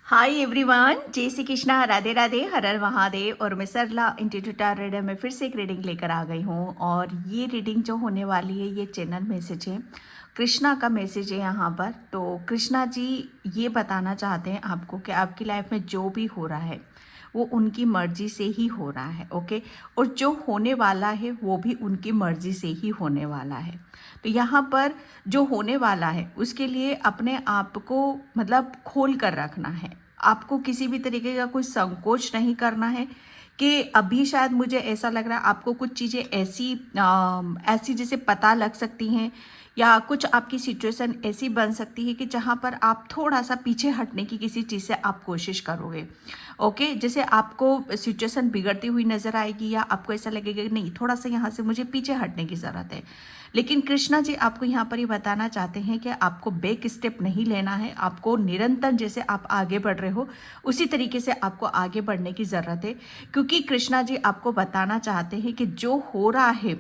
Hi everyone, जय श्री कृष्णा, राधे राधे, हर हर महादेव। और मैं सरला इंस्टीट्यूट रीडर में फिर से एक रीडिंग लेकर आ गई हूँ। और ये रीडिंग जो होने वाली है ये चैनल मैसेज है, कृष्णा का मैसेज है यहाँ पर। तो कृष्णा जी ये बताना चाहते हैं आपको कि आपकी लाइफ में जो भी हो रहा है वो उनकी मर्जी से ही हो रहा है, ओके। और जो होने वाला है वो भी उनकी मर्जी से ही होने वाला है। तो यहाँ पर जो होने वाला है उसके लिए अपने आप को मतलब खोल कर रखना है। आपको किसी भी तरीके का कोई संकोच नहीं करना है कि अभी शायद मुझे ऐसा लग रहा है, आपको कुछ चीज़ें ऐसी जैसे पता लग सकती हैं या कुछ आपकी सिचुएशन ऐसी बन सकती है कि जहाँ पर आप थोड़ा सा पीछे हटने की किसी चीज़ से आप कोशिश करोगे, ओके। जैसे आपको सिचुएशन बिगड़ती हुई नज़र आएगी या आपको ऐसा लगेगा कि नहीं, थोड़ा सा यहाँ से मुझे पीछे हटने की ज़रूरत है। लेकिन कृष्णा जी आपको यहाँ पर ये बताना चाहते हैं कि आपको बैक स्टेप नहीं लेना है। आपको निरंतर जैसे आप आगे बढ़ रहे हो उसी तरीके से आपको आगे बढ़ने की ज़रूरत है, क्योंकि कृष्णा जी आपको बताना चाहते हैं कि जो हो रहा है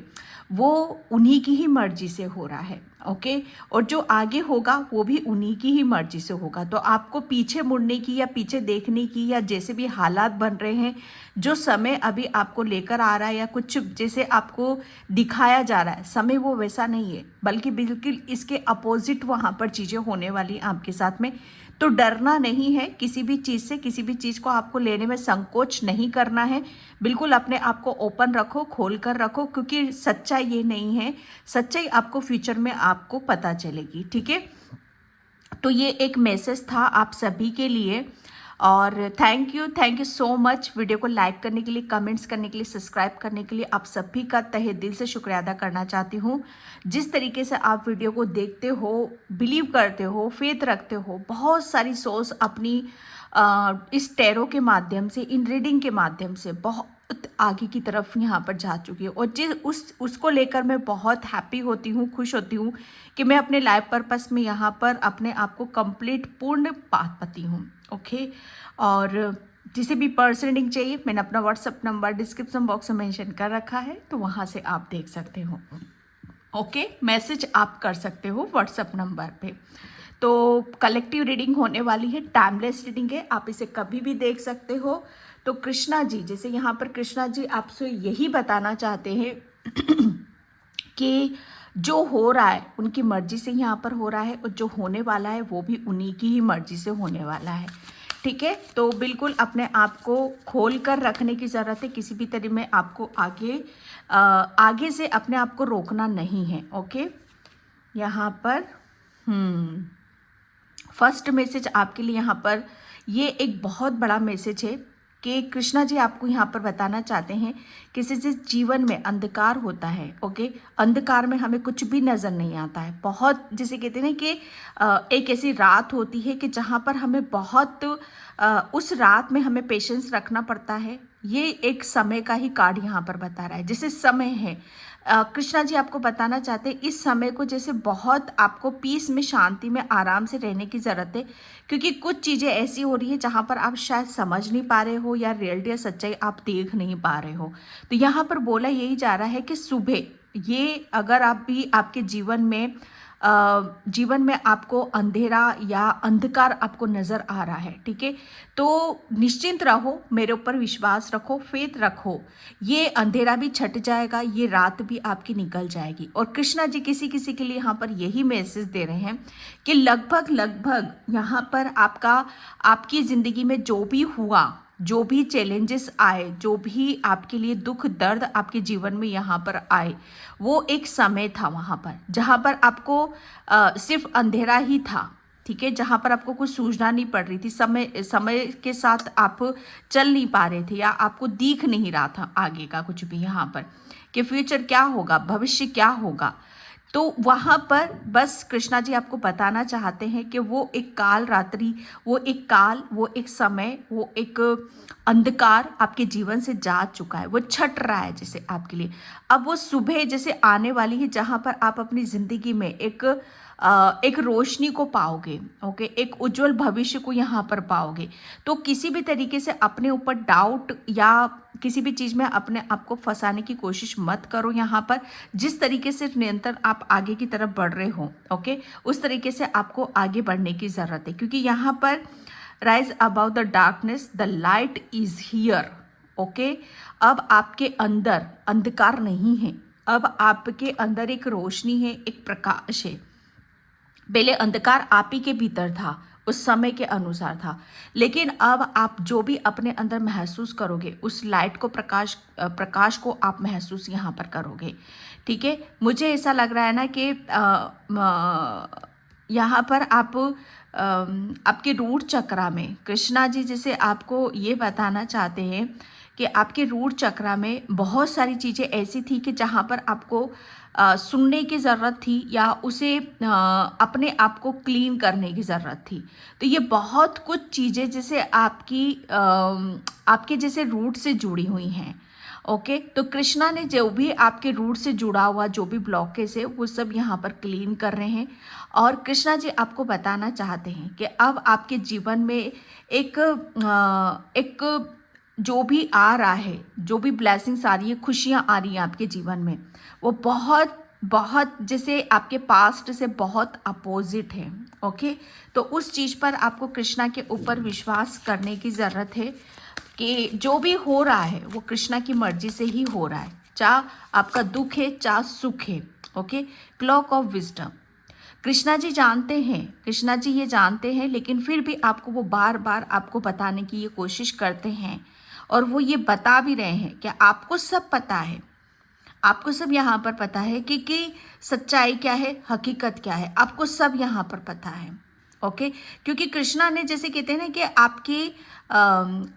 वो उन्हीं की ही मर्जी से हो रहा है, ओके। और जो आगे होगा वो भी उन्हीं की ही मर्जी से होगा। तो आपको पीछे मुड़ने की या पीछे देखने की या जैसे भी हालात बन रहे हैं, जो समय अभी आपको लेकर आ रहा है या कुछ जैसे आपको दिखाया जा रहा है, समय वो वैसा नहीं है, बल्कि बिल्कुल इसके अपोजिट वहाँ पर चीज़ें होने वाली आपके साथ में। तो डरना नहीं है किसी भी चीज़ से, किसी भी चीज़ को आपको लेने में संकोच नहीं करना है। बिल्कुल अपने आप को ओपन रखो, खोल कर रखो, क्योंकि सच्चाई ये नहीं है, सच्चाई आपको फ्यूचर में आपको पता चलेगी, ठीक है। तो ये एक मैसेज था आप सभी के लिए। और thank you so much video को लाइक करने के लिए, कमेंट्स करने के लिए, सब्सक्राइब करने के लिए। आप सभी का तहे दिल से शुक्रिया अदा करना चाहती हूँ। जिस तरीके से आप वीडियो को देखते हो, बिलीव करते हो, फेथ रखते हो, बहुत सारी सोर्स अपनी इस टैरो के माध्यम से, इन रीडिंग के माध्यम से बहुत आगे की तरफ यहाँ पर जा चुकी है। और उसको लेकर मैं बहुत हैप्पी होती हूँ, खुश होती हूँ कि मैं अपने लाइफ पर्पस में यहाँ पर अपने आप को कंप्लीट पूर्ण पा पाती हूँ, ओके। और जिसे भी पर्सनल रीडिंग चाहिए, मैंने अपना व्हाट्सअप नंबर डिस्क्रिप्शन बॉक्स में मेंशन कर रखा है, तो वहाँ से आप देख सकते हो, ओके। मैसेज आप कर सकते हो व्हाट्सअप नंबर पे। तो कलेक्टिव रीडिंग होने वाली है, टाइमलेस रीडिंग है, आप इसे कभी भी देख सकते हो। तो कृष्णा जी, जैसे यहाँ पर कृष्णा जी आपसे यही बताना चाहते हैं कि जो हो रहा है उनकी मर्जी से यहाँ पर हो रहा है, और जो होने वाला है वो भी उन्हीं की ही मर्जी से होने वाला है, ठीक है। तो बिल्कुल अपने आप को खोल कर रखने की ज़रूरत है। किसी भी तरह में आपको आगे से अपने आप को रोकना नहीं है, ओके। यहाँ पर फर्स्ट मैसेज आपके लिए यहाँ पर ये एक बहुत बड़ा मैसेज है कि कृष्णा जी आपको यहाँ पर बताना चाहते हैं किसी से जीवन में अंधकार होता है, ओके। अंधकार में हमें कुछ भी नज़र नहीं आता है। बहुत जैसे कहते हैं कि एक ऐसी रात होती है कि जहाँ पर हमें बहुत उस रात में हमें पेशेंस रखना पड़ता है। ये एक समय का ही कार्ड यहाँ पर बता रहा है। जैसे समय है, कृष्णा जी आपको बताना चाहते हैं इस समय को जैसे बहुत आपको पीस में, शांति में, आराम से रहने की ज़रूरत है, क्योंकि कुछ चीज़ें ऐसी हो रही है जहाँ पर आप शायद समझ नहीं पा रहे हो या रियलिटी या सच्चाई आप देख नहीं पा रहे हो। तो यहाँ पर बोला यही जा रहा है कि सुबह ये अगर आप भी आपके जीवन में आपको अंधेरा या अंधकार आपको नज़र आ रहा है, ठीक है, तो निश्चिंत रहो, मेरे ऊपर विश्वास रखो, फेथ रखो। ये अंधेरा भी छट जाएगा, ये रात भी आपकी निकल जाएगी। और कृष्णा जी किसी किसी के लिए यहाँ पर यही मैसेज दे रहे हैं कि लगभग यहाँ पर आपकी ज़िंदगी में जो भी हुआ, जो भी चैलेंजेस आए, जो भी आपके लिए दुख दर्द आपके जीवन में यहाँ पर आए, वो एक समय था वहाँ पर जहाँ पर आपको सिर्फ अंधेरा ही था, ठीक है। जहाँ पर आपको कुछ सूझना नहीं पड़ रही थी, समय के साथ आप चल नहीं पा रहे थे या आपको दिख नहीं रहा था आगे का कुछ भी यहाँ पर कि फ्यूचर क्या होगा, भविष्य क्या होगा। तो वहाँ पर बस कृष्णा जी आपको बताना चाहते हैं कि वो एक काल रात्रि, वो एक समय, वो एक अंधकार आपके जीवन से जा चुका है, वो छट रहा है जैसे आपके लिए। अब वो सुबह जैसे आने वाली है जहाँ पर आप अपनी ज़िंदगी में एक रोशनी को पाओगे, ओके, एक उज्जवल भविष्य को यहाँ पर पाओगे। तो किसी भी तरीके से अपने ऊपर डाउट या किसी भी चीज़ में अपने आप को फंसाने की कोशिश मत करो। यहाँ पर जिस तरीके से निरंतर आप आगे की तरफ बढ़ रहे हो, ओके, उस तरीके से आपको आगे बढ़ने की ज़रूरत है, क्योंकि यहाँ पर rise about the darkness, the light is here. Okay, अब आपके अंदर अंधकार नहीं है, अब आपके अंदर एक रोशनी है, एक प्रकाश है। पहले अंधकार आप ही के भीतर था, उस समय के अनुसार था, लेकिन अब आप जो भी अपने अंदर महसूस करोगे उस लाइट को, प्रकाश को आप महसूस यहाँ पर करोगे। ठीक है, मुझे ऐसा लग रहा है ना कि यहाँ पर आप आपके रूट चक्रा में कृष्णा जी जैसे आपको ये बताना चाहते हैं कि आपके रूट चक्रा में बहुत सारी चीज़ें ऐसी थी कि जहाँ पर आपको सुनने की ज़रूरत थी या उसे अपने आप को क्लीन करने की ज़रूरत थी। तो ये बहुत कुछ चीज़ें जैसे आपके जैसे रूट से जुड़ी हुई हैं। ओके, तो कृष्णा ने जो भी आपके रूट से जुड़ा हुआ जो भी ब्लॉकेज है वो सब यहाँ पर क्लीन कर रहे हैं। और कृष्णा जी आपको बताना चाहते हैं कि अब आपके जीवन में एक जो भी आ रहा है, जो भी ब्लेसिंग्स आ रही है, खुशियाँ आ रही हैं आपके जीवन में, वो बहुत बहुत जैसे आपके पास्ट से बहुत अपोजिट है। ओके, तो उस चीज़ पर आपको कृष्णा के ऊपर विश्वास करने की ज़रूरत है कि जो भी हो रहा है वो कृष्णा की मर्जी से ही हो रहा है, चाहे आपका दुख है चाहे सुख है। Okay, clock of wisdom, Krishna ji जानते हैं, कृष्णा जी ये जानते हैं, लेकिन फिर भी आपको वो बार बार आपको बताने की ये कोशिश करते हैं और वो ये बता भी रहे हैं कि आपको सब पता है, आपको सब यहाँ पर पता है कि सच्चाई क्या है, हकीकत क्या है, आपको सब यहाँ पर पता है। ओके, क्योंकि कृष्णा ने जैसे कहते हैं ना कि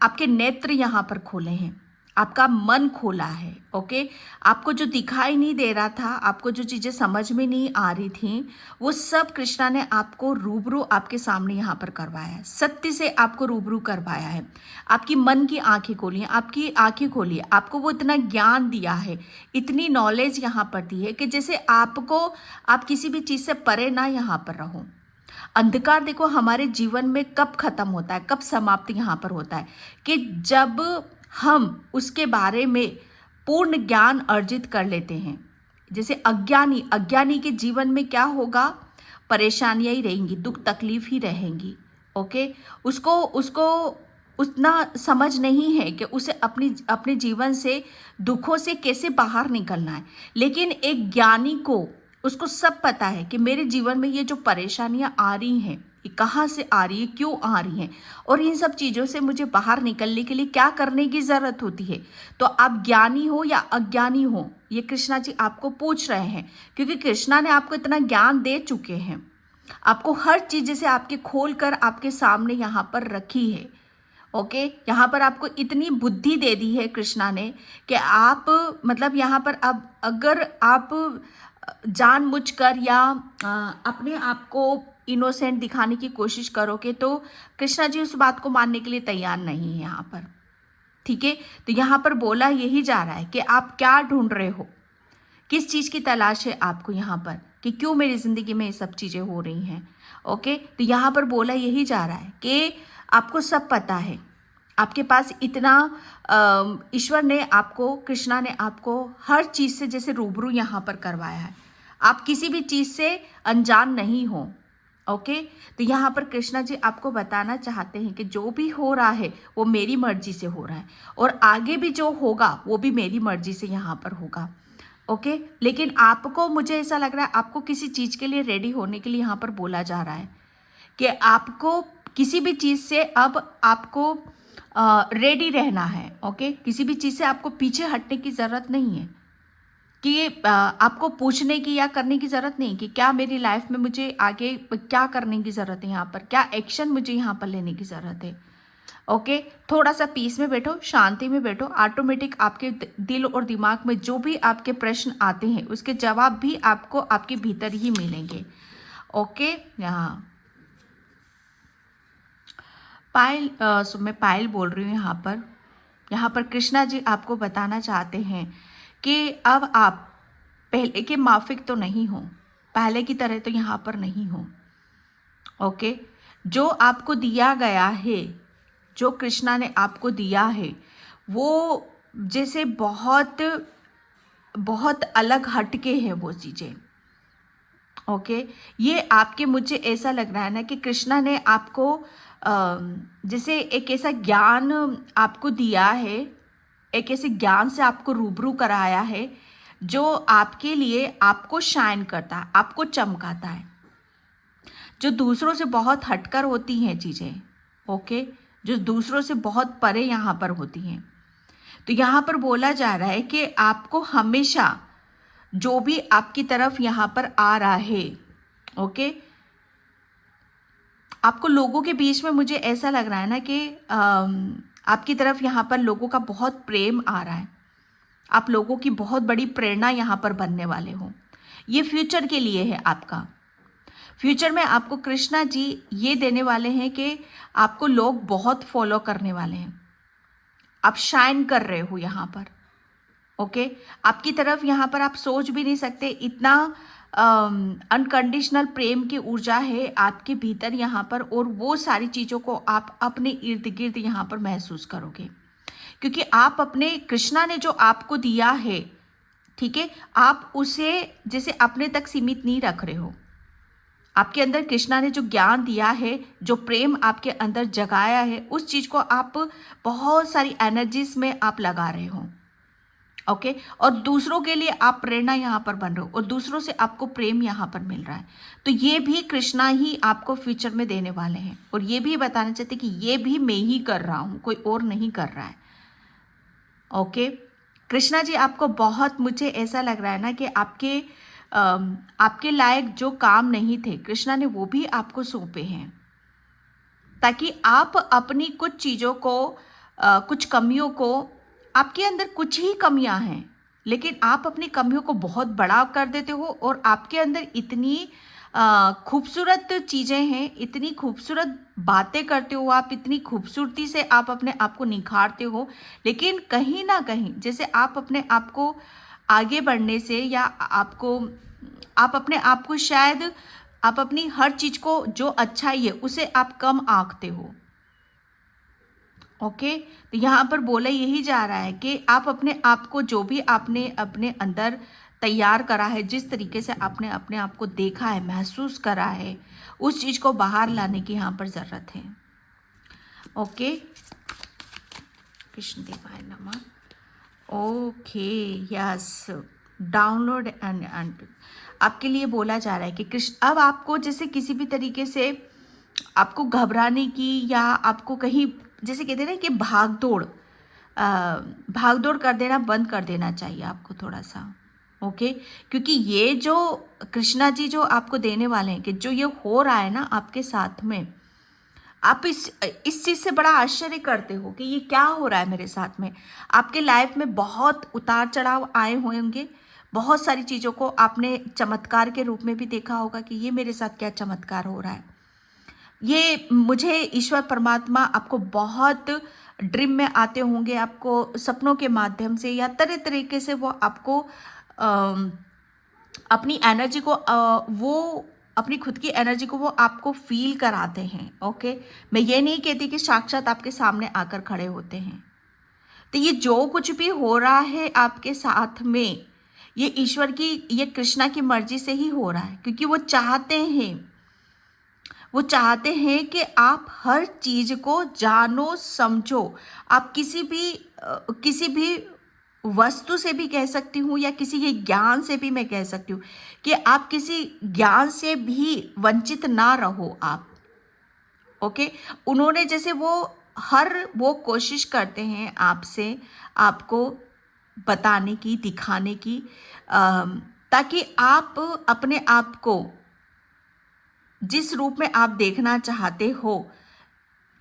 आपके नेत्र यहाँ पर खोले हैं, आपका मन खोला है। ओके, आपको जो दिखाई नहीं दे रहा था, आपको जो चीज़ें समझ में नहीं आ रही थी, वो सब कृष्णा ने आपको रूबरू आपके सामने यहाँ पर करवाया है, सत्य से आपको रूबरू करवाया है। आपकी मन की आंखें खोली हैं, आपकी आंखें खोली है, आपको वो इतना ज्ञान दिया है, इतनी नॉलेज यहाँ पर दी है कि जैसे आप किसी भी चीज़ से परे ना यहाँ पर रहो। अंधकार देखो हमारे जीवन में कब खत्म होता है, कब समाप्ति यहाँ पर होता है, कि जब हम उसके बारे में पूर्ण ज्ञान अर्जित कर लेते हैं। जैसे अज्ञानी के जीवन में क्या होगा, परेशानियां ही रहेंगी, दुख तकलीफ ही रहेंगी। ओके, उसको उतना समझ नहीं है कि उसे अपने जीवन से दुखों से कैसे बाहर निकलना है। लेकिन एक ज्ञानी को, उसको सब पता है कि मेरे जीवन में ये जो परेशानियां आ रही हैं, ये कहाँ से आ रही है, क्यों आ रही हैं, और इन सब चीज़ों से मुझे बाहर निकलने के लिए क्या करने की ज़रूरत होती है। तो आप ज्ञानी हो या अज्ञानी हो, ये कृष्णा जी आपको पूछ रहे हैं, क्योंकि कृष्णा ने आपको इतना ज्ञान दे चुके हैं, आपको हर चीज़ जैसे आपके खोल कर आपके सामने यहाँ पर रखी है। ओके, यहाँ पर आपको इतनी बुद्धि दे दी है कृष्णा ने कि आप मतलब यहाँ पर अब अगर आप जानबूझकर या अपने आप को इनोसेंट दिखाने की कोशिश करोगे तो कृष्णा जी उस बात को मानने के लिए तैयार नहीं है यहाँ पर। ठीक है, तो यहाँ पर बोला यही जा रहा है कि आप क्या ढूंढ रहे हो, किस चीज़ की तलाश है आपको यहाँ पर, कि क्यों मेरी ज़िंदगी में ये सब चीज़ें हो रही हैं। ओके, तो यहाँ पर बोला यही जा रहा है कि आपको सब पता है, आपके पास इतना ईश्वर ने आपको, कृष्णा ने आपको हर चीज़ से जैसे रूबरू यहाँ पर करवाया है, आप किसी भी चीज़ से अनजान नहीं हो। ओके, तो यहाँ पर कृष्णा जी आपको बताना चाहते हैं कि जो भी हो रहा है वो मेरी मर्जी से हो रहा है, और आगे भी जो होगा वो भी मेरी मर्जी से यहाँ पर होगा। ओके, लेकिन आपको, मुझे ऐसा लग रहा है आपको किसी चीज़ के लिए रेडी होने के लिए यहाँ पर बोला जा रहा है कि आपको किसी भी चीज़ से अब आपको रेडी रहना है। ओके, किसी भी चीज़ से आपको पीछे हटने की ज़रूरत नहीं है, कि आपको पूछने की या करने की ज़रूरत नहीं कि क्या मेरी लाइफ में मुझे आगे क्या करने की ज़रूरत है, यहाँ पर क्या एक्शन मुझे यहाँ पर लेने की ज़रूरत है। ओके, थोड़ा सा पीस में बैठो, शांति में बैठो, ऑटोमेटिक आपके दिल और दिमाग में जो भी आपके प्रश्न आते हैं उसके जवाब भी आपको आपके भीतर ही मिलेंगे। ओके, यहाँ मैं पायल बोल रही हूँ यहाँ पर कृष्णा जी आपको बताना चाहते हैं कि अब आप पहले के माफिक तो नहीं हो, पहले की तरह तो यहाँ पर नहीं हो। ओके, जो आपको दिया गया है, जो कृष्णा ने आपको दिया है, वो जैसे बहुत बहुत अलग हटके हैं वो चीज़ें। ओके, ये आपके, मुझे ऐसा लग रहा है ना कि कृष्णा ने आपको जैसे एक ऐसा ज्ञान आपको दिया है, एक ऐसे ज्ञान से आपको रूबरू कराया है जो आपके लिए आपको शाइन करता है, आपको चमकाता है, जो दूसरों से बहुत हटकर होती हैं चीज़ें। ओके, जो दूसरों से बहुत परे यहाँ पर होती हैं। तो यहाँ पर बोला जा रहा है कि आपको हमेशा जो भी आपकी तरफ यहाँ पर आ रहा है, ओके, आपको लोगों के बीच में मुझे ऐसा लग रहा है ना कि आपकी तरफ यहाँ पर लोगों का बहुत प्रेम आ रहा है, आप लोगों की बहुत बड़ी प्रेरणा यहाँ पर बनने वाले हो। ये फ्यूचर के लिए है आपका। फ्यूचर में आपको कृष्णा जी ये देने वाले हैं कि आपको लोग बहुत फॉलो करने वाले हैं, आप शाइन कर रहे हो यहाँ पर। ओके, आपकी तरफ यहाँ पर आप सोच भी नहीं सकते, इतना अनकंडीशनल प्रेम की ऊर्जा है आपके भीतर यहाँ पर, और वो सारी चीज़ों को आप अपने इर्द गिर्द यहाँ पर महसूस करोगे, क्योंकि आप अपने कृष्णा ने जो आपको दिया है, ठीक है, आप उसे जैसे अपने तक सीमित नहीं रख रहे हो। आपके अंदर कृष्णा ने जो ज्ञान दिया है, जो प्रेम आपके अंदर जगाया है, उस चीज़ को आप बहुत सारी एनर्जीज में आप लगा रहे हो। ओके, और दूसरों के लिए आप प्रेरणा यहाँ पर बन रहे हो, और दूसरों से आपको प्रेम यहाँ पर मिल रहा है। तो ये भी कृष्णा ही आपको फ्यूचर में देने वाले हैं, और ये भी बताना चाहते कि ये भी मैं ही कर रहा हूँ, कोई और नहीं कर रहा है। ओके, कृष्णा जी आपको बहुत, मुझे ऐसा लग रहा है ना कि आपके लायक जो काम नहीं थे, कृष्णा ने वो भी आपको सौंपे हैं, ताकि आप अपनी कुछ चीज़ों को, कुछ कमियों को, आपके अंदर कुछ ही कमियां हैं, लेकिन आप अपनी कमियों को बहुत बड़ा कर देते हो, और आपके अंदर इतनी खूबसूरत चीज़ें हैं, इतनी खूबसूरत बातें करते हो आप, इतनी खूबसूरती से आप अपने आप को निखारते हो, लेकिन कहीं ना कहीं जैसे आप अपने आप को आगे बढ़ने से, या आप अपने आप को शायद, आप अपनी हर चीज़ को जो अच्छाई है उसे आप कम आंकते हो। ओके, तो यहाँ पर बोला यही जा रहा है कि आप अपने आप को, जो भी आपने अपने अंदर तैयार करा है, जिस तरीके से आपने अपने आप को देखा है, महसूस करा है, उस चीज़ को बाहर लाने की यहाँ पर ज़रूरत है। ओके, कृष्ण देवाय नमः। ओके, यस, डाउनलोड एंड आपके लिए बोला जा रहा है कि कृष्ण, अब आपको जैसे किसी भी तरीके से आपको घबराने की, या आपको कहीं, जैसे कहते हैं ना कि भाग दौड़ कर देना बंद कर देना चाहिए आपको थोड़ा सा। ओके, क्योंकि ये जो कृष्णा जी जो आपको देने वाले हैं, कि जो ये हो रहा है ना आपके साथ में, आप इस चीज़ से बड़ा आश्चर्य करते हो कि ये क्या हो रहा है मेरे साथ में। आपके लाइफ में बहुत उतार चढ़ाव आए होंगे, बहुत सारी चीज़ों को आपने चमत्कार के रूप में भी देखा होगा कि ये मेरे साथ क्या चमत्कार हो रहा है। ये मुझे ईश्वर परमात्मा आपको बहुत ड्रीम में आते होंगे, आपको सपनों के माध्यम से, या तरह तरीके से वो आपको अपनी एनर्जी को, वो अपनी खुद की एनर्जी को वो आपको फील कराते हैं। ओके, मैं ये नहीं कहती कि साक्षात आपके सामने आकर खड़े होते हैं। तो ये जो कुछ भी हो रहा है आपके साथ में, ये ईश्वर की, ये कृष्णा की मर्जी से ही हो रहा है, क्योंकि वो चाहते हैं कि आप हर चीज़ को जानो, समझो। आप किसी भी वस्तु से भी कह सकती हूँ, या किसी के ज्ञान से भी मैं कह सकती हूँ कि आप किसी ज्ञान से भी वंचित ना रहो आप। ओके, उन्होंने जैसे वो कोशिश करते हैं आपसे, आपको बताने की, दिखाने की, ताकि आप अपने आप को जिस रूप में आप देखना चाहते हो,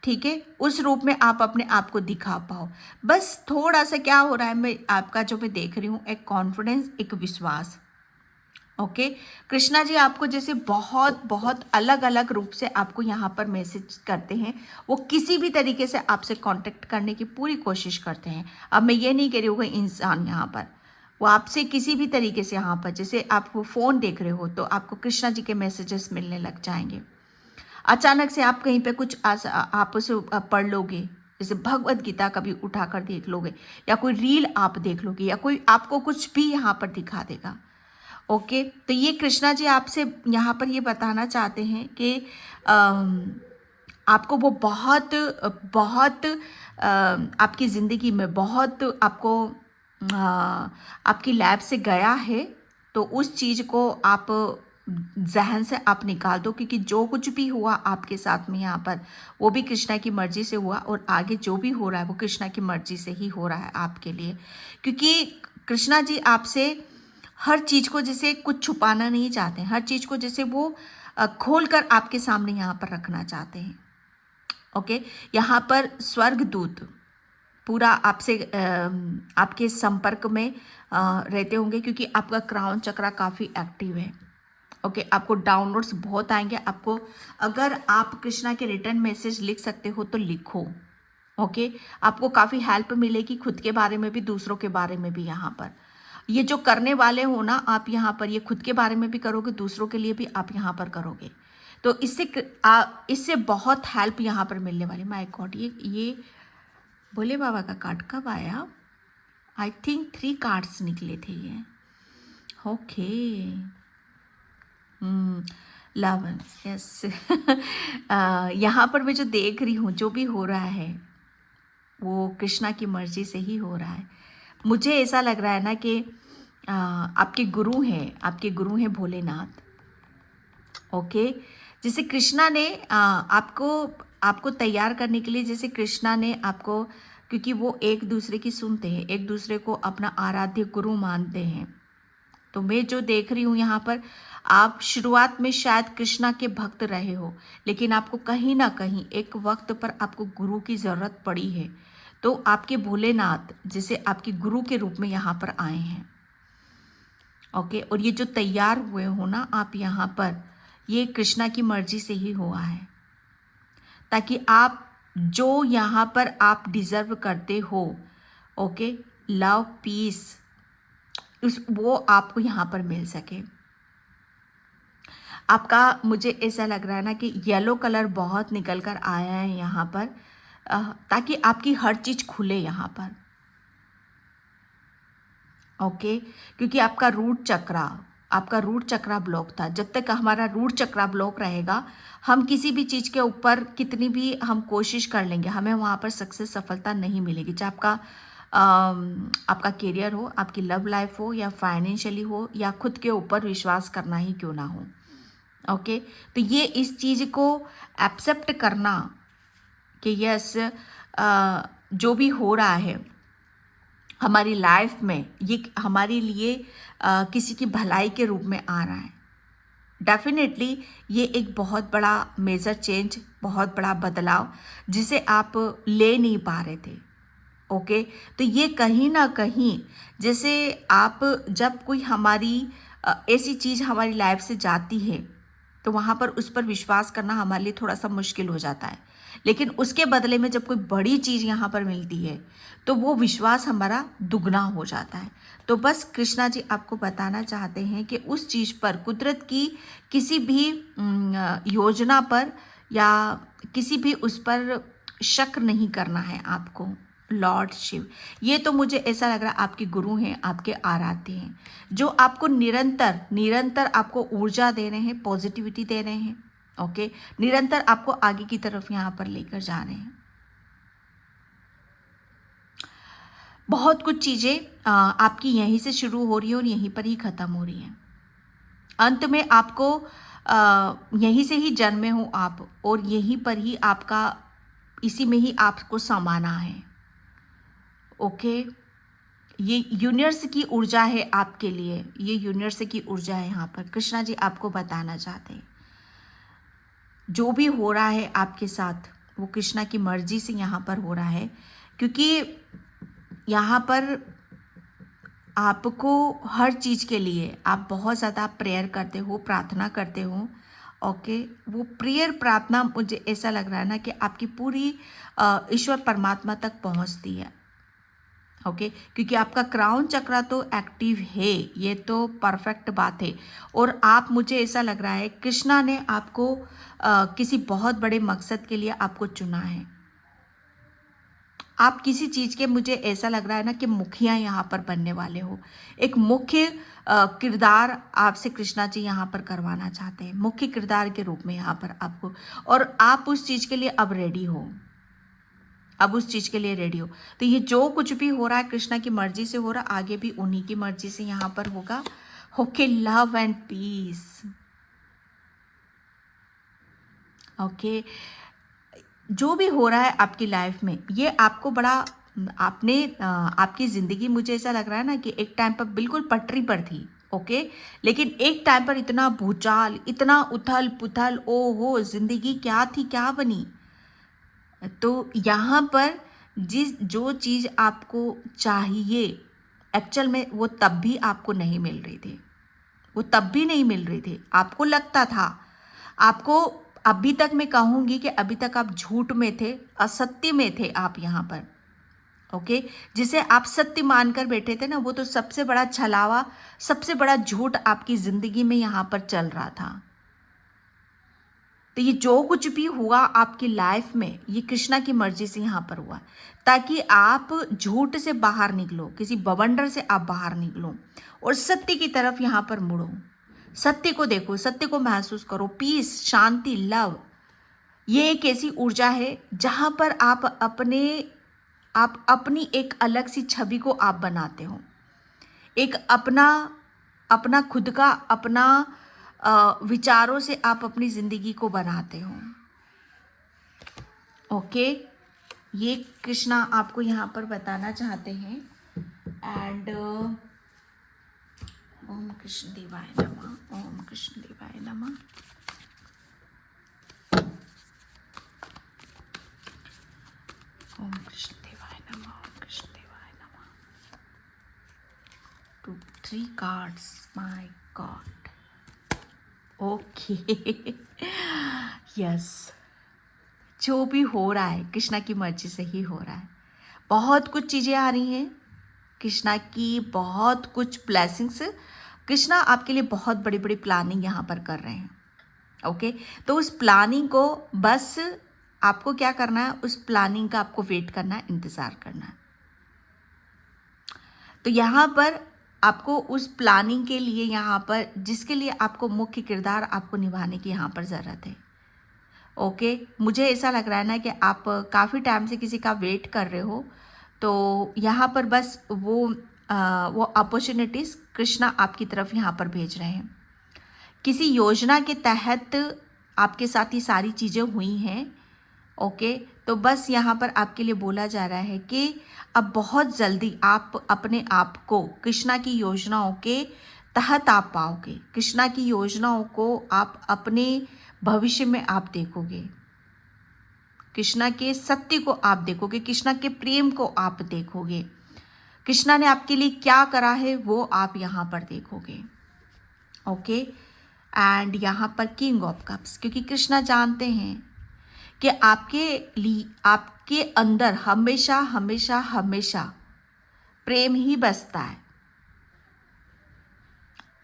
ठीक है, उस रूप में आप अपने आप को दिखा पाओ। बस थोड़ा सा क्या हो रहा है, मैं आपका जो मैं देख रही हूँ, एक कॉन्फिडेंस, एक विश्वास। ओके, कृष्णा जी आपको जैसे बहुत बहुत अलग अलग रूप से आपको यहाँ पर मैसेज करते हैं, वो किसी भी तरीके से आपसे कांटेक्ट करने की पूरी कोशिश करते हैं। अब मैं ये नहीं कह रही हूँ कोई इंसान यहाँ पर, वो आपसे किसी भी तरीके से यहाँ पर, जैसे आप फ़ोन देख रहे हो तो आपको कृष्णा जी के मैसेजेस मिलने लग जाएंगे। अचानक से आप कहीं पे कुछ आप उसे पढ़ लोगे, जैसे भगवत गीता कभी उठाकर देख लोगे, या कोई रील आप देख लोगे, या कोई आपको कुछ भी यहाँ पर दिखा देगा। ओके, तो ये कृष्णा जी आपसे यहाँ पर ये बताना चाहते हैं कि आपको वो बहुत बहुत आपकी ज़िंदगी में बहुत आपको आपकी लैब से गया है, तो उस चीज़ को आप ज़हन से आप निकाल दो, क्योंकि जो कुछ भी हुआ आपके साथ में यहाँ पर, वो भी कृष्णा की मर्ज़ी से हुआ, और आगे जो भी हो रहा है वो कृष्णा की मर्ज़ी से ही हो रहा है आपके लिए। क्योंकि कृष्णा जी आपसे हर चीज़ को जैसे कुछ छुपाना नहीं चाहते हैं, हर चीज़ को जैसे वो खोल कर आपके सामने यहाँ पर रखना चाहते हैं। ओके, यहाँ पर स्वर्गदूत पूरा आपसे आपके संपर्क में रहते होंगे, क्योंकि आपका क्राउन चक्रा काफ़ी एक्टिव है। ओके, आपको डाउनलोड्स बहुत आएंगे। आपको अगर आप कृष्णा के रिटर्न मैसेज लिख सकते हो तो लिखो। ओके, आपको काफ़ी हेल्प मिलेगी, खुद के बारे में भी, दूसरों के बारे में भी। यहाँ पर ये जो करने वाले हो ना आप, यहाँ पर ये खुद के बारे में भी करोगे, दूसरों के लिए भी आप यहाँ पर करोगे, तो इससे बहुत हेल्प यहाँ पर मिलने वाली। माय गॉड, ये भोले बाबा का कार्ड कब आया? आई थिंक 3 कार्ड्स निकले थे ये। Okay, love, yes. यहाँ पर मैं जो देख रही हूँ, जो भी हो रहा है वो कृष्णा की मर्जी से ही हो रहा है। मुझे ऐसा लग रहा है ना कि आपके गुरु हैं भोलेनाथ। ओके, जैसे कृष्णा ने आपको तैयार करने के लिए, जैसे कृष्णा ने आपको, क्योंकि वो एक दूसरे की सुनते हैं, एक दूसरे को अपना आराध्य गुरु मानते हैं, तो मैं जो देख रही हूँ यहाँ पर, आप शुरुआत में शायद कृष्णा के भक्त रहे हो, लेकिन आपको कहीं ना कहीं एक वक्त पर आपको गुरु की ज़रूरत पड़ी है, तो आपके भोलेनाथ जैसे आपके गुरु के रूप में यहाँ पर आए हैं। ओके, और ये जो तैयार हुए हो ना आप यहाँ पर, ये कृष्णा की मर्जी से ही हुआ है, ताकि आप जो यहाँ पर आप डिज़र्व करते हो, ओके, लव, पीस, वो आपको यहाँ पर मिल सके। आपका, मुझे ऐसा लग रहा है ना कि येलो कलर बहुत निकल कर आया है यहाँ पर, ताकि आपकी हर चीज़ खुले यहाँ पर। ओके, क्योंकि आपका रूट चक्रा ब्लॉक था। जब तक हमारा रूट चक्रा ब्लॉक रहेगा, हम किसी भी चीज़ के ऊपर कितनी भी हम कोशिश कर लेंगे, हमें वहाँ पर सक्सेस, सफलता नहीं मिलेगी। चाहे आपका करियर हो, आपकी लव लाइफ हो, या फाइनेंशियली हो, या खुद के ऊपर विश्वास करना ही क्यों ना हो। ओके, तो ये इस चीज़ को एक्सेप्ट करना कि यस, जो भी हो रहा है हमारी लाइफ में, ये हमारे लिए किसी की भलाई के रूप में आ रहा है। डेफिनेटली ये एक बहुत बड़ा मेजर चेंज, बहुत बड़ा बदलाव, जिसे आप ले नहीं पा रहे थे। ओके, तो ये कहीं ना कहीं, जैसे आप जब कोई हमारी ऐसी चीज़ हमारी लाइफ से जाती है, तो वहाँ पर उस पर विश्वास करना हमारे लिए थोड़ा सा मुश्किल हो जाता है, लेकिन उसके बदले में जब कोई बड़ी चीज़ यहाँ पर मिलती है, तो वो विश्वास हमारा दुगना हो जाता है। तो बस कृष्णा जी आपको बताना चाहते हैं कि उस चीज़ पर, कुदरत की किसी भी योजना पर, या किसी भी उस पर शक नहीं करना है आपको। लॉर्ड शिव, ये तो मुझे ऐसा लग रहा है आपके गुरु हैं, आपके आराध्य हैं, जो आपको निरंतर निरंतर आपको ऊर्जा दे रहे हैं, पॉजिटिविटी दे रहे हैं। ओके, निरंतर आपको आगे की तरफ यहाँ पर लेकर जा रहे हैं। बहुत कुछ चीज़ें आपकी यहीं से शुरू हो रही है और यहीं पर ही ख़त्म हो रही हैं। अंत में आपको यहीं से ही जन्मे हो आप, और यहीं पर ही आपका, इसी में ही आपको समाना है। ओके, ये यूनिवर्स की ऊर्जा है आपके लिए, ये यूनिवर्स की ऊर्जा है। यहाँ पर कृष्णा जी आपको बताना चाहते हैं, जो भी हो रहा है आपके साथ, वो कृष्णा की मर्जी से यहाँ पर हो रहा है, क्योंकि यहाँ पर आपको हर चीज़ के लिए आप बहुत ज़्यादा प्रेयर करते हो, प्रार्थना करते हो। ओके, वो प्रेयर, प्रार्थना, मुझे ऐसा लग रहा है ना कि आपकी पूरी ईश्वर परमात्मा तक पहुँचती है। ओके, क्योंकि आपका क्राउन चक्रा तो एक्टिव है, ये तो परफेक्ट बात है। और आप, मुझे ऐसा लग रहा है कृष्णा ने आपको किसी बहुत बड़े मकसद के लिए आपको चुना है। आप किसी चीज़ के, मुझे ऐसा लग रहा है ना कि मुखिया यहाँ पर बनने वाले हो। एक मुख्य किरदार आपसे कृष्णा जी यहाँ पर करवाना चाहते हैं, मुख्य किरदार के रूप में यहाँ पर आपको, और आप उस चीज़ के लिए अब रेडी हो, अब उस चीज़ के लिए रेडी हो। तो ये जो कुछ भी हो रहा है कृष्णा की मर्जी से हो रहा, आगे भी उन्हीं की मर्जी से यहाँ पर होगा। Okay, love and peace. Okay, जो भी हो रहा है आपकी लाइफ में, ये आपको बड़ा, आपने आपकी ज़िंदगी, मुझे ऐसा लग रहा है ना कि एक टाइम पर बिल्कुल पटरी पर थी। ओके, लेकिन एक टाइम पर इतना भूचाल, इतना उथल पुथल, ओहो ज़िंदगी क्या थी क्या बनी। तो यहाँ पर जिस जो चीज़ आपको चाहिए, एक्चुअल में वो तब भी आपको नहीं मिल रही थी, वो तब भी नहीं मिल रही थी। आपको लगता था, आपको, अभी तक मैं कहूँगी कि अभी तक आप झूठ में थे, असत्य में थे आप यहाँ पर। ओके, जिसे आप सत्य मानकर बैठे थे ना, वो तो सबसे बड़ा छलावा, सबसे बड़ा झूठ आपकी ज़िंदगी में यहाँ पर चल रहा था। तो ये जो कुछ भी हुआ आपकी लाइफ में, ये कृष्णा की मर्जी से यहाँ पर हुआ, ताकि आप झूठ से बाहर निकलो, किसी बवंडर से आप बाहर निकलो और सत्य की तरफ यहाँ पर मुड़ो। सत्य को देखो, सत्य को महसूस करो, पीस, शांति, लव। ये एक ऐसी ऊर्जा है जहाँ पर आप अपनी एक अलग सी छवि को आप बनाते हो, एक अपना अपना खुद का अपना विचारों से आप अपनी ज़िंदगी को बनाते हो। ओके, ये कृष्णा आपको यहाँ पर बताना चाहते हैं। एंड ओम कृष्ण देवाय नमः, ओम कृष्ण देवाय नमः। ओम कृष्ण देवाय नमः, ओम कृष्ण देवाय नमः। 2-3 cards, my God. Okay, yes, जो भी हो रहा है कृष्णा की मर्जी से ही हो रहा है। बहुत कुछ चीज़ें आ रही हैं कृष्णा की, बहुत कुछ ब्लेसिंग्स। कृष्णा आपके लिए बहुत बड़ी बड़ी प्लानिंग यहाँ पर कर रहे हैं। ओके, तो उस प्लानिंग को बस आपको क्या करना है, उस प्लानिंग का आपको वेट करना है, इंतज़ार करना है। तो यहाँ पर आपको उस प्लानिंग के लिए, यहाँ पर जिसके लिए आपको मुख्य किरदार आपको निभाने की यहाँ पर ज़रूरत है। ओके, मुझे ऐसा लग रहा है ना कि आप काफ़ी टाइम से किसी का वेट कर रहे हो, तो यहाँ पर बस वो अपॉर्चुनिटीज़ कृष्णा आपकी तरफ यहाँ पर भेज रहे हैं। किसी योजना के तहत आपके साथ ये सारी चीज़ें हुई हैं। ओके, तो बस यहाँ पर आपके लिए बोला जा रहा है कि अब बहुत जल्दी आप अपने आप को कृष्णा की योजनाओं के तहत आप पाओगे। कृष्णा की योजनाओं को आप अपने भविष्य में आप देखोगे, कृष्णा के सत्य को आप देखोगे, कृष्णा के प्रेम को आप देखोगे, कृष्णा ने आपके लिए क्या करा है वो आप यहाँ पर देखोगे। ओके, एंड यहाँ पर किंग ऑफ कप्स, क्योंकि कृष्णा जानते हैं कि आपके लिए, आपके अंदर हमेशा हमेशा हमेशा प्रेम ही बसता है।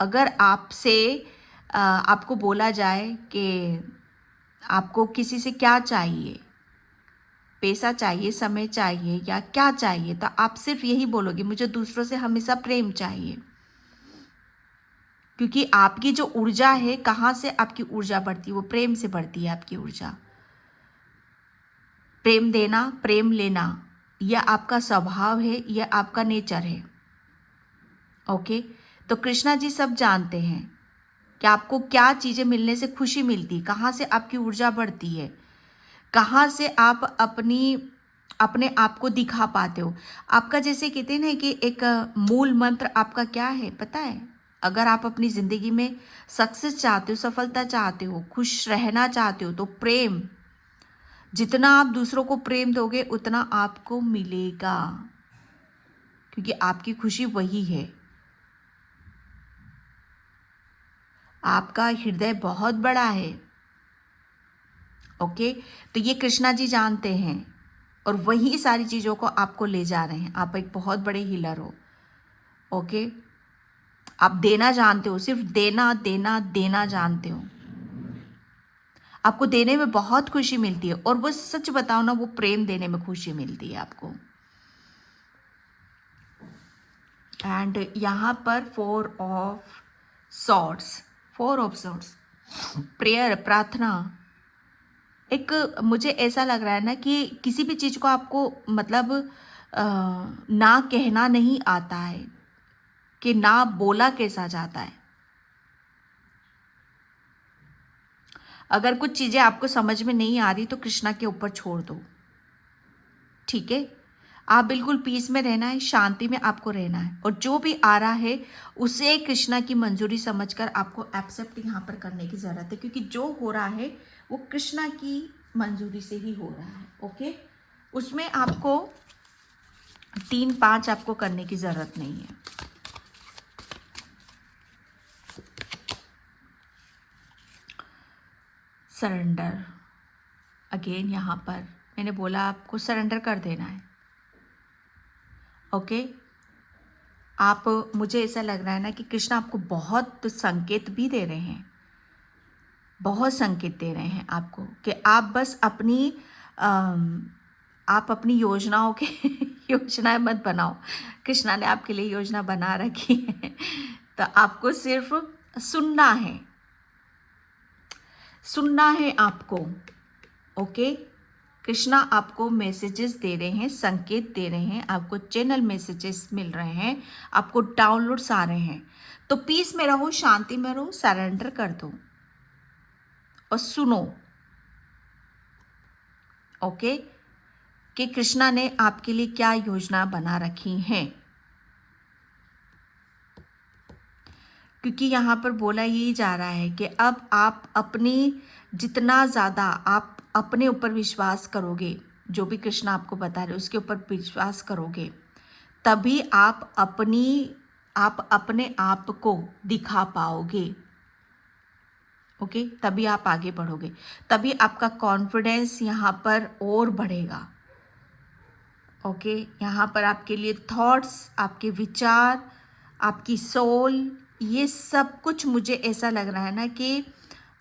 अगर आपसे आपको बोला जाए कि आपको किसी से क्या चाहिए, पैसा चाहिए, समय चाहिए या क्या चाहिए, तो आप सिर्फ यही बोलोगे, मुझे दूसरों से हमेशा प्रेम चाहिए। क्योंकि आपकी जो ऊर्जा है, कहाँ से आपकी ऊर्जा बढ़ती है, वो प्रेम से बढ़ती है आपकी ऊर्जा। प्रेम देना, प्रेम लेना, यह आपका स्वभाव है, यह आपका नेचर है। ओके, तो कृष्णा जी सब जानते हैं कि आपको क्या चीज़ें मिलने से खुशी मिलती, कहाँ से आपकी ऊर्जा बढ़ती है, कहाँ से आप अपने आप को दिखा पाते हो। आपका, जैसे कहते हैं ना कि एक मूल मंत्र आपका क्या है पता है? अगर आप अपनी ज़िंदगी में सक्सेस चाहते हो, सफलता चाहते हो, खुश रहना चाहते हो, तो प्रेम, जितना आप दूसरों को प्रेम दोगे उतना आपको मिलेगा, क्योंकि आपकी खुशी वही है। आपका हृदय बहुत बड़ा है। ओके, तो ये कृष्णा जी जानते हैं और वही सारी चीज़ों को आपको ले जा रहे हैं। आप एक बहुत बड़े हीलर हो। ओके, आप देना जानते हो, सिर्फ देना देना देना जानते हो। आपको देने में बहुत खुशी मिलती है, और वो सच बताओ ना, वो प्रेम देने में खुशी मिलती है आपको। एंड यहाँ पर फोर ऑफ सॉर्ट्स, प्रेयर, प्रार्थना। एक मुझे ऐसा लग रहा है ना कि किसी भी चीज़ को आपको मतलब ना कहना नहीं आता है, कि ना बोला कैसा जाता है। अगर कुछ चीज़ें आपको समझ में नहीं आ रही तो कृष्णा के ऊपर छोड़ दो, ठीक है। आप बिल्कुल पीस में रहना है, शांति में आपको रहना है, और जो भी आ रहा है उसे कृष्णा की मंजूरी समझकर आपको एक्सेप्ट यहाँ पर करने की ज़रूरत है, क्योंकि जो हो रहा है वो कृष्णा की मंजूरी से ही हो रहा है। ओके, उसमें आपको 3-5 आपको करने की ज़रूरत नहीं है। सरेंडर अगेन, यहाँ पर मैंने बोला आपको सरेंडर कर देना है। ओके, आप, मुझे ऐसा लग रहा है ना कि कृष्ण आपको बहुत संकेत भी दे रहे हैं, बहुत संकेत दे रहे हैं आपको, कि आप बस अपनी आप अपनी योजनाओं के योजनाएं मत बनाओ। कृष्णा ने आपके लिए योजना बना रखी है, तो आपको सिर्फ सुनना है, सुनना है आपको। ओके, कृष्णा आपको मैसेजेस दे रहे हैं, संकेत दे रहे हैं, आपको चैनल मैसेजेस मिल रहे हैं, आपको डाउनलोड्स आ रहे हैं। तो पीस में रहो, शांति में रहो, सरेंडर कर दो और सुनो। ओके, कि कृष्णा ने आपके लिए क्या योजना बना रखी हैं, क्योंकि यहाँ पर बोला यही जा रहा है कि अब आप अपनी, जितना ज़्यादा आप अपने ऊपर विश्वास करोगे, जो भी कृष्णा आपको बता रहे उसके ऊपर विश्वास करोगे, तभी आप अपने आप को दिखा पाओगे। ओके, तभी आप आगे बढ़ोगे, तभी आपका कॉन्फिडेंस यहाँ पर और बढ़ेगा। ओके, यहाँ पर आपके लिए थॉट्स, आपके विचार, आपकी सोल, ये सब कुछ मुझे ऐसा लग रहा है ना कि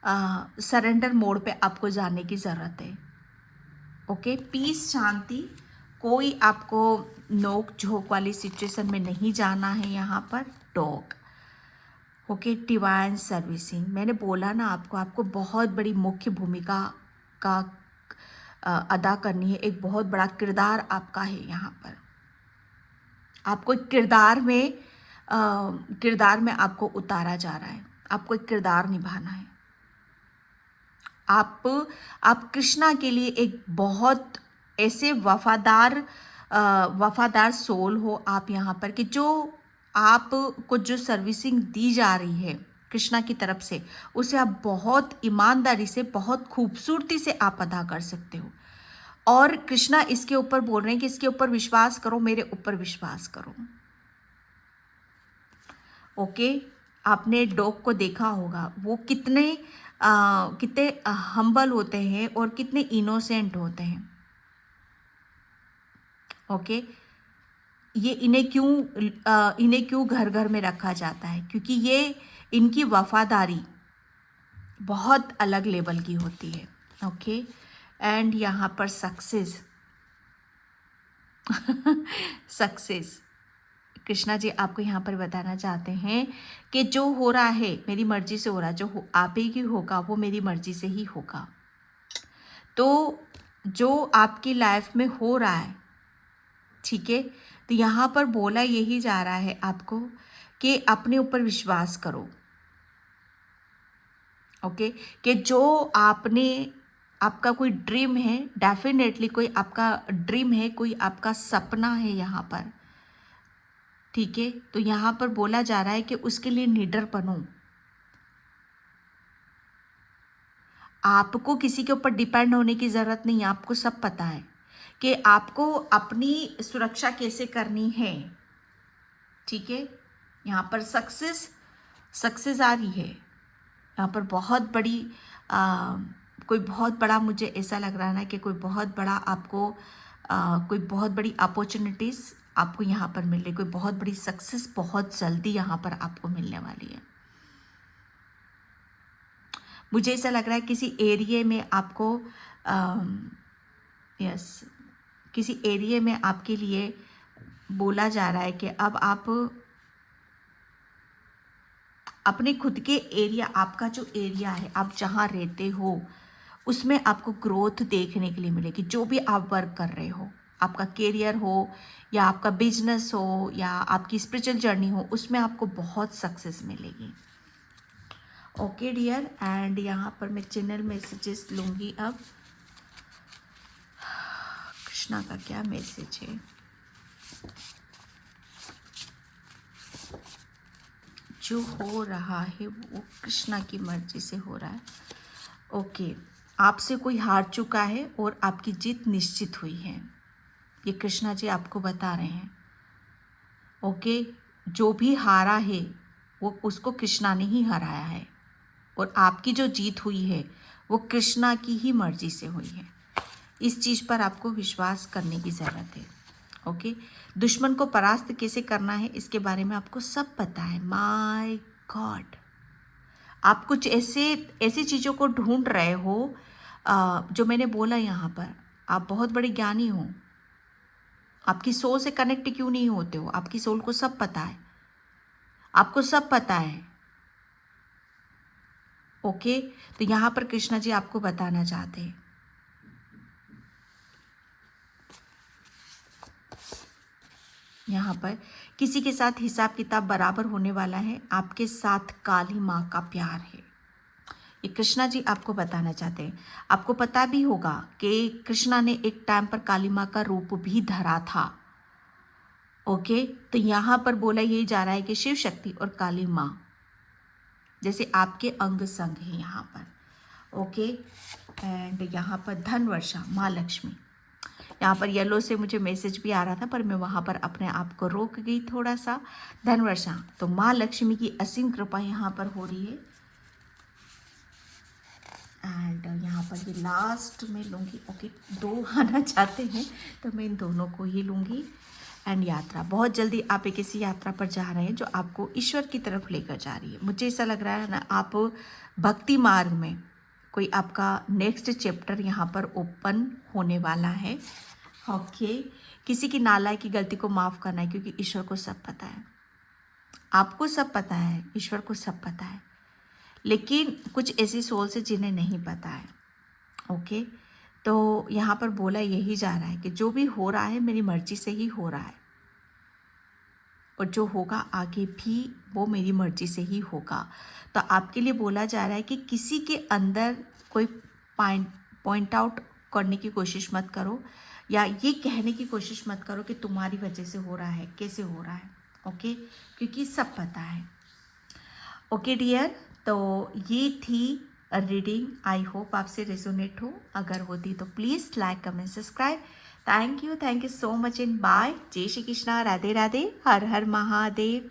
सरेंडर मोड पे आपको जाने की ज़रूरत है। ओके, पीस, शांति, कोई आपको नोक झोंक वाली सिचुएशन में नहीं जाना है यहाँ पर। टॉक, ओके, डिवाइन सर्विसिंग, मैंने बोला ना आपको बहुत बड़ी मुख्य भूमिका का अदा करनी है, एक बहुत बड़ा किरदार आपका है यहाँ पर। आपको एक किरदार में आपको उतारा जा रहा है, आपको एक किरदार निभाना है। आप कृष्णा के लिए एक बहुत ऐसे वफादार सोल हो आप यहाँ पर, कि जो आपको जो सर्विसिंग दी जा रही है कृष्णा की तरफ से, उसे आप बहुत ईमानदारी से, बहुत खूबसूरती से आप अदा कर सकते हो। और कृष्णा इसके ऊपर बोल रहे हैं कि इसके ऊपर विश्वास करो, मेरे ऊपर विश्वास करो। ओके, आपने डॉग को देखा होगा, वो कितने हम्बल होते हैं और कितने इनोसेंट होते हैं। ओके, ये इन्हें क्यों घर घर में रखा जाता है, क्योंकि ये, इनकी वफादारी बहुत अलग लेवल की होती है। ओके, एंड यहाँ पर सक्सेस सक्सेस, कृष्णा जी आपको यहाँ पर बताना चाहते हैं कि जो हो रहा है मेरी मर्जी से हो रहा है, आप ही की होगा वो मेरी मर्जी से ही होगा। तो जो आपकी लाइफ में हो रहा है, ठीक है, तो यहाँ पर बोला यही जा रहा है आपको कि अपने ऊपर विश्वास करो। ओके, कि जो आपका कोई ड्रीम है, डेफिनेटली कोई आपका ड्रीम है, कोई आपका सपना है यहाँ पर, ठीक है, तो यहाँ पर बोला जा रहा है कि उसके लिए निडर बनो। आपको किसी के ऊपर डिपेंड होने की ज़रूरत नहीं है, आपको सब पता है कि आपको अपनी सुरक्षा कैसे करनी है, ठीक है। यहाँ पर सक्सेस आ रही है, यहाँ पर बहुत बड़ी कोई बहुत बड़ा, मुझे ऐसा लग रहा है ना कि कोई बहुत बड़ा आपको कोई बहुत बड़ी अपॉर्चुनिटीज़ आपको यहाँ पर मिल रही, कोई बहुत बड़ी सक्सेस बहुत जल्दी यहाँ पर आपको मिलने वाली है। मुझे ऐसा लग रहा है किसी एरिया में आपको यस किसी एरिया में आपके लिए बोला जा रहा है कि अब आप अपने खुद के एरिया, आपका जो एरिया है, आप जहाँ रहते हो, उसमें आपको ग्रोथ देखने के लिए मिलेगी। जो भी आप वर्क कर रहे हो, आपका करियर हो या आपका बिजनेस हो या आपकी स्पिरिचुअल जर्नी हो, उसमें आपको बहुत सक्सेस मिलेगी। ओके डियर, एंड यहाँ पर मैं चैनल मैसेजेस लूँगी अब। कृष्णा का क्या मैसेज है? जो हो रहा है वो कृष्णा की मर्जी से हो रहा है। ओके, आपसे कोई हार चुका है और आपकी जीत निश्चित हुई है, ये कृष्णा जी आपको बता रहे हैं। ओके, जो भी हारा है वो उसको कृष्णा ने ही हराया है, और आपकी जो जीत हुई है वो कृष्णा की ही मर्जी से हुई है। इस चीज़ पर आपको विश्वास करने की ज़रूरत है। ओके, दुश्मन को परास्त कैसे करना है इसके बारे में आपको सब पता है। माय गॉड, आप कुछ ऐसी चीज़ों को ढूंढ रहे हो जो मैंने बोला यहाँ पर। आप बहुत बड़े ज्ञानी हो, आपकी सोल से कनेक्ट क्यों नहीं होते हो? आपकी सोल को सब पता है, आपको सब पता है। ओके, तो यहाँ पर कृष्णा जी आपको बताना चाहते हैं, यहाँ पर किसी के साथ हिसाब किताब बराबर होने वाला है। आपके साथ काली माँ का प्यार है, ये कृष्णा जी आपको बताना चाहते हैं। आपको पता भी होगा कि कृष्णा ने एक टाइम पर काली माँ का रूप भी धरा था। ओके, तो यहाँ पर बोला यही जा रहा है कि शिव शक्ति और काली माँ जैसे आपके अंग संग है यहाँ पर। ओके, एंड यहाँ पर धन वर्षा, माँ लक्ष्मी, यहाँ पर येलो से मुझे मैसेज भी आ रहा था पर मैं वहाँ पर अपने आप को रोक गई थोड़ा सा। धन वर्षा, तो माँ लक्ष्मी की असीम कृपा यहाँ पर हो रही है। एंड यहाँ पर ये लास्ट में लूँगी। ओके, दो आना चाहते हैं तो मैं इन दोनों को ही लूँगी। एंड यात्रा, बहुत जल्दी आप एक ऐसी यात्रा पर जा रहे हैं जो आपको ईश्वर की तरफ लेकर जा रही है। मुझे ऐसा लग रहा है ना, आप भक्ति मार्ग में कोई आपका नेक्स्ट चैप्टर यहाँ पर ओपन होने वाला है। ओके, किसी की नालायक की गलती को माफ़ करना है, क्योंकि ईश्वर को सब पता है, आपको सब पता है, ईश्वर को सब पता है, लेकिन कुछ ऐसी सोल्स है जिन्हें नहीं पता है। ओके, तो यहाँ पर बोला यही जा रहा है कि जो भी हो रहा है मेरी मर्जी से ही हो रहा है, और जो होगा आगे भी वो मेरी मर्जी से ही होगा। तो आपके लिए बोला जा रहा है कि किसी के अंदर कोई पॉइंट आउट करने की कोशिश मत करो, या ये कहने की कोशिश मत करो कि तुम्हारी वजह से हो रहा है, कैसे हो रहा है। ओके, क्योंकि सब पता है। ओके डियर, तो ये थी रीडिंग। आई होप आपसे रेजोनेट हो, अगर होती तो please like comment subscribe. Thank you so much and bye. जय श्री कृष्णा, राधे राधे, हर हर महादेव।